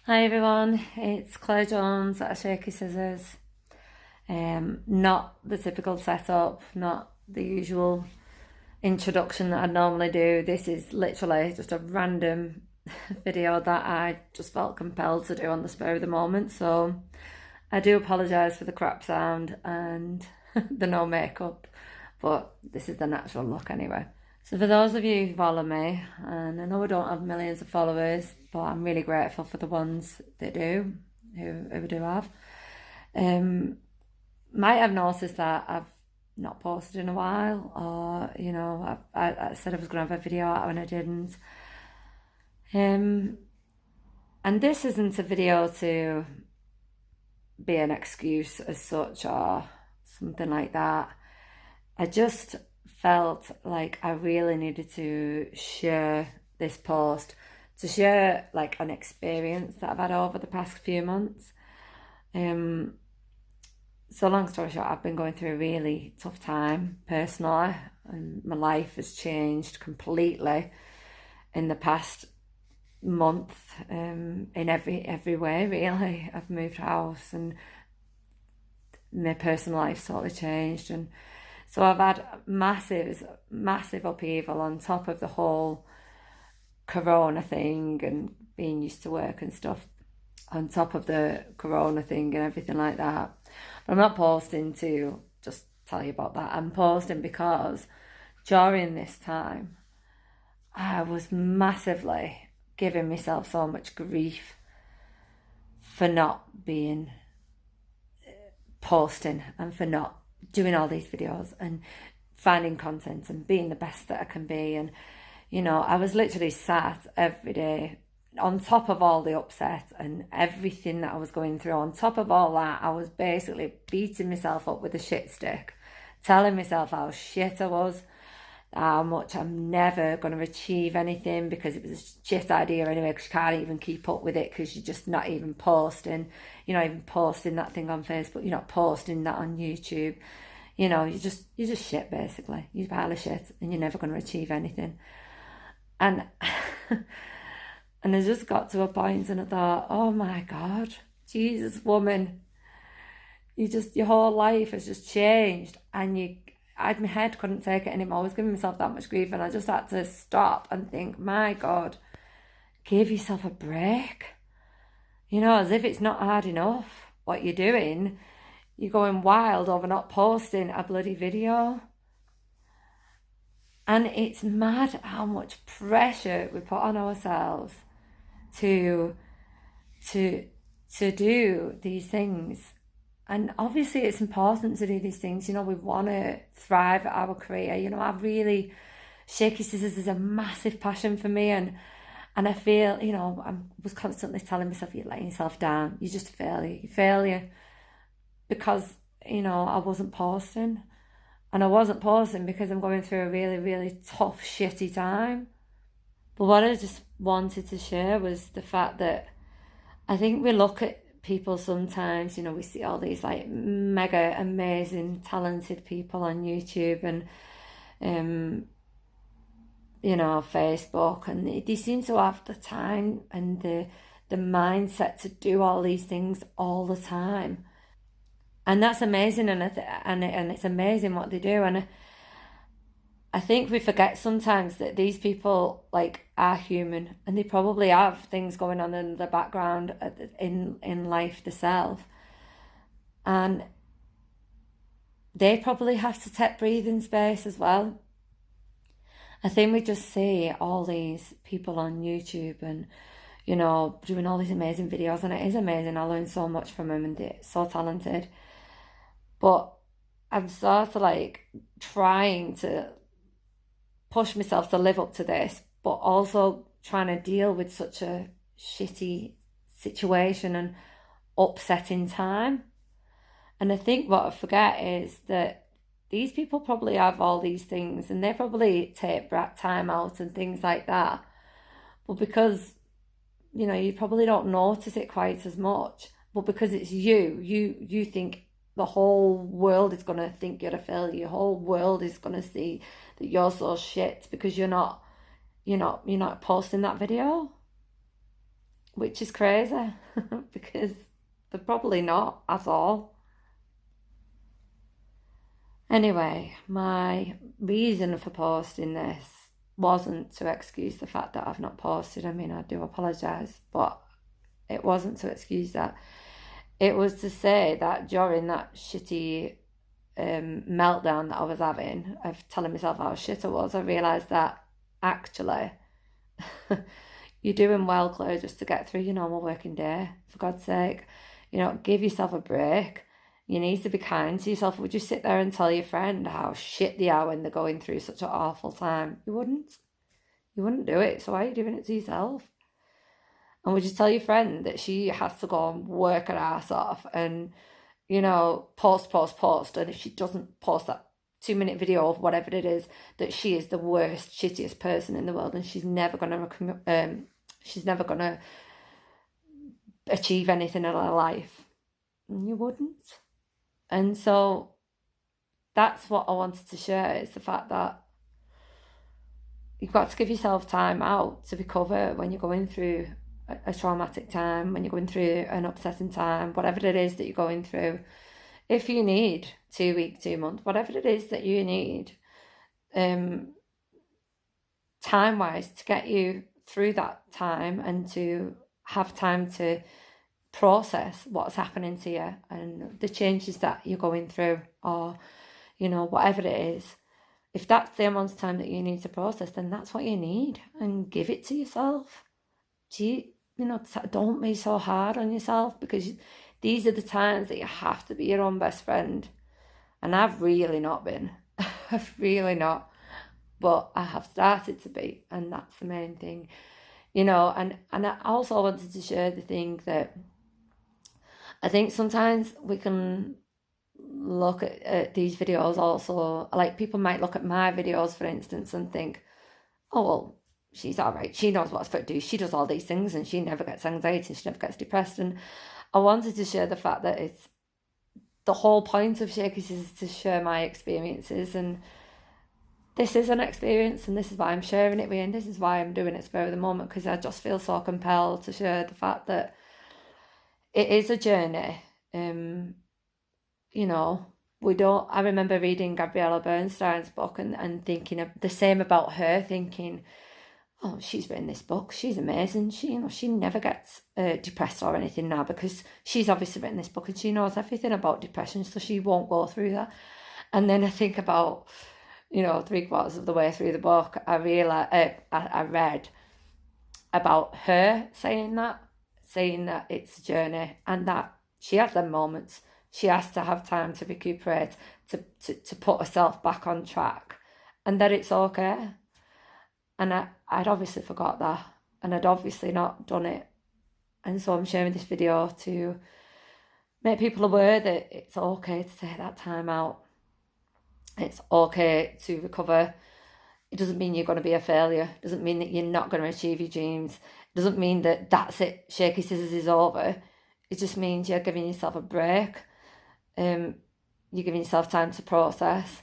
Hi everyone, it's Claire Jones at Shaky Scissors. Not the typical setup, not the usual introduction that I'd normally do. This is literally just a random video that I just felt compelled to do on the spur of the moment. So I do apologise for the crap sound and the no makeup, but this is the natural look anyway. So for those of you who follow me, and I know I don't have millions of followers, but I'm really grateful for the ones that do, who do have. Might have noticed that I've not posted in a while, or I said I was going to have a video out and I didn't. And this isn't a video to be an excuse as such or something like that. I just felt like I really needed to share this post, to share like an experience that I've had over the past few months. So long story short, I've been going through a really tough time personally, and my life has changed completely in the past month, in every way really. I've moved house and my personal life's totally changed, and so I've had massive upheaval on top of the whole corona thing and being used to work and stuff, on top of the corona thing and everything like that. But I'm not posting to just tell you about that. I'm posting because during this time I was massively giving myself so much grief for not being posting and for not doing all these videos and finding content and being the best that I can be. And I was literally sat every day on top of all the upset and everything that I was going through. On top of all that, I was basically beating myself up with a shit stick, telling myself how shit I was, how much I'm never going to achieve anything because it was a shit idea anyway, because you can't even keep up with it because you're just not even posting. You're not even posting that thing on Facebook. You're not posting that on YouTube. You're just shit basically. You're a pile of shit and you're never going to achieve anything. And and I just got to a point and I thought, oh my God, Jesus woman, your whole life has just changed, and my head couldn't take it anymore. I was giving myself that much grief, and I just had to stop and think, my God, give yourself a break. As if it's not hard enough what you're doing. You're going wild over not posting a bloody video. And it's mad how much pressure we put on ourselves to do these things. And obviously it's important to do these things. We want to thrive at our career. Shaky Scissors is a massive passion for me, and I feel, I was constantly telling myself, you're letting yourself down. You're just a failure. You're a failure. Because, I wasn't posting. And I wasn't posting because I'm going through a really, really tough, shitty time. But what I just wanted to share was the fact that I think we look at people sometimes, we see all these like mega amazing, talented people on YouTube and, Facebook, and they seem to have the time and the mindset to do all these things all the time. And that's amazing, and it's amazing what they do. And I think we forget sometimes that these people like are human, and they probably have things going on in the background in life themselves, and they probably have to take breathing space as well. I think we just see all these people on YouTube and doing all these amazing videos, and it is amazing. I learn so much from them, and they're so talented. But I'm sort of like trying to push myself to live up to this, but also trying to deal with such a shitty situation and upsetting time. And I think what I forget is that these people probably have all these things and they probably take time out and things like that. But because, you probably don't notice it quite as much, but because it's you think the whole world is going to think you're a failure. Your whole world is going to see that you're so shit because you're not posting that video. which is crazy because they're probably not at all. Anyway, my reason for posting this wasn't to excuse the fact that I've not posted. I mean, I do apologise, but it wasn't to excuse that. It was to say that during that shitty meltdown that I was having, of telling myself how shit I was, I realised that actually you're doing well, Claire, just to get through your normal working day. For God's sake, give yourself a break. You need to be kind to yourself. Would you sit there and tell your friend how shit they are when they're going through such an awful time? You wouldn't. You wouldn't do it. So why are you doing it to yourself? And would you tell your friend that she has to go and work her ass off and, post, and if she doesn't post that 2-minute video of whatever it is, that she is the worst, shittiest person in the world, and she's never gonna achieve anything in her life? And you wouldn't. And so that's what I wanted to share, is the fact that you've got to give yourself time out to recover when you're going through a traumatic time, when you're going through an upsetting time, whatever it is that you're going through. If you need 2 weeks, 2 months, whatever it is that you need, time-wise, to get you through that time and to have time to process what's happening to you and the changes that you're going through, or whatever it is. If that's the amount of time that you need to process, then that's what you need, and give it to yourself. Don't be so hard on yourself, because these are the times that you have to be your own best friend. And I've really not been. I've really not. But I have started to be, and that's the main thing. And I also wanted to share the thing that I think sometimes we can look at these videos also, like people might look at my videos, for instance, and think, oh, well, she's all right. She knows what's fit to do. She does all these things and she never gets anxiety. She never gets depressed. And I wanted to share the fact that it's the whole point of Shakey's is to share my experiences. And this is an experience, and this is why I'm sharing it with you. And this is why I'm doing it spur of the moment, because I just feel so compelled to share the fact that it is a journey. I remember reading Gabriella Bernstein's book and thinking of the same about her, thinking, oh, she's written this book, she's amazing. She never gets depressed or anything now, because she's obviously written this book and she knows everything about depression, so she won't go through that. And then I think about, 3/4 of the way through the book, I read about her saying that it's a journey, and that she has them moments. She has to have time to recuperate, to put herself back on track, and that it's okay. And I'd obviously forgot that, and I'd obviously not done it. And so I'm sharing this video to make people aware that it's okay to take that time out. It's okay to recover. It doesn't mean you're going to be a failure. It doesn't mean that you're not going to achieve your dreams. It doesn't mean that that's it, Shaky Scissors is over. It just means you're giving yourself a break. You're giving yourself time to process,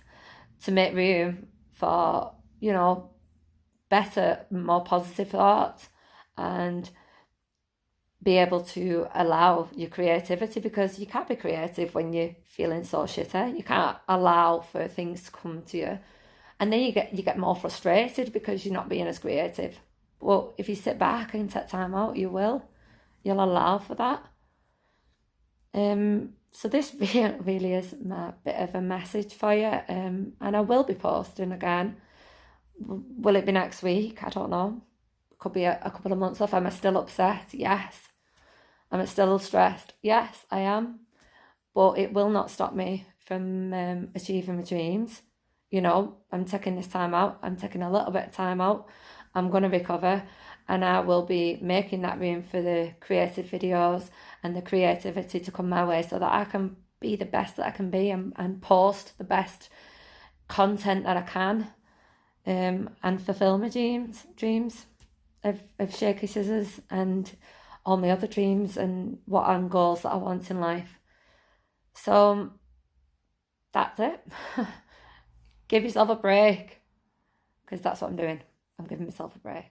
to make room for, better, more positive thoughts, and be able to allow your creativity, because you can't be creative when you're feeling so shitty. You can't allow for things to come to you. And then you get more frustrated because you're not being as creative. Well, if you sit back and take time out, you'll allow for that. So this really is a bit of a message for you. And I will be posting again. Will it be next week? I don't know. Could be a couple of months off. Am I still upset? Yes. Am I still stressed? Yes, I am. But it will not stop me from achieving my dreams. I'm taking this time out. I'm taking a little bit of time out. I'm going to recover, and I will be making that room for the creative videos and the creativity to come my way, so that I can be the best that I can be, and post the best content that I can, and fulfill my dreams of Shaky Scissors and all my other dreams and goals that I want in life. So that's it. Give yourself a break, because that's what I'm doing. I'm giving myself a break.